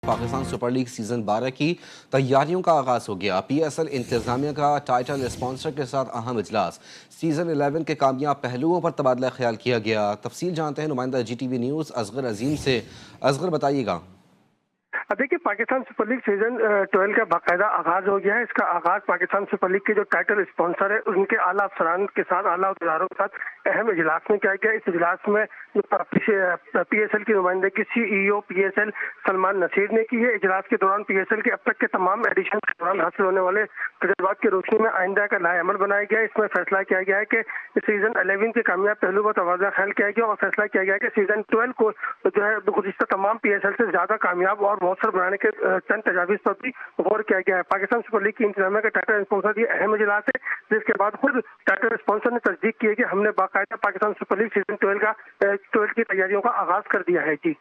Pakistan super league season 12 کی تیاریوں کا آغاز ہو گیا۔ پی ایس ایل انتظامیہ کا ٹائٹل اسپانسر کے ساتھ اہم اجلاس، سیزن 11 کے کامیاب پہلوؤں پر تبادلہ خیال کیا گیا۔ تفصیل جانتے ہیں نمائندہ G T V news Asghar Azeem سے۔ اصغر بتائیے گا۔ دیکھیے، پاکستان سپر لیگ سیزن 12 کا باقاعدہ آغاز ہو گیا ہے۔ اس کا آغاز پاکستان سپر لیگ کے جو ٹائٹل اسپانسر ہے ان کے اعلیٰ افسران کے ساتھ، اعلیٰ اداروں کے ساتھ اہم اجلاس میں کیا گیا۔ اس اجلاس میں پی ایس ایل کی نمائندگی C E O P S L Salman Naseer نے کی ہے۔ اجلاس کے دوران پی ایس ایل کے اب تک کے تمام ایڈیشن کے دوران حاصل ہونے والے تجربات کی روشنی میں آئندہ کا لائحہ عمل بنایا گیا ہے۔ اس میں فیصلہ کیا گیا ہے کہ سیزن 11 کے کامیاب پہلو پر تبادلہ خیال کیا گیا اور فیصلہ کیا گیا کہ سیزن 12 کو جو ہے گزشتہ تمام پی ایس ایل سے زیادہ کامیاب اور مؤثر بنانے کے چند تجاویز پر بھی غور کیا گیا ہے۔ پاکستان سپر لیگ کی انتظامیہ کا ٹائٹل اسپانسر یہ اہم اجلاس ہے، جس کے بعد خود ٹائٹل اسپانسر نے تصدیق کی ہے کہ ہم نے باقاعدہ پاکستان سپر لیگ سیزن 12 کی تیاریوں کا آغاز کر دیا ہے۔ جی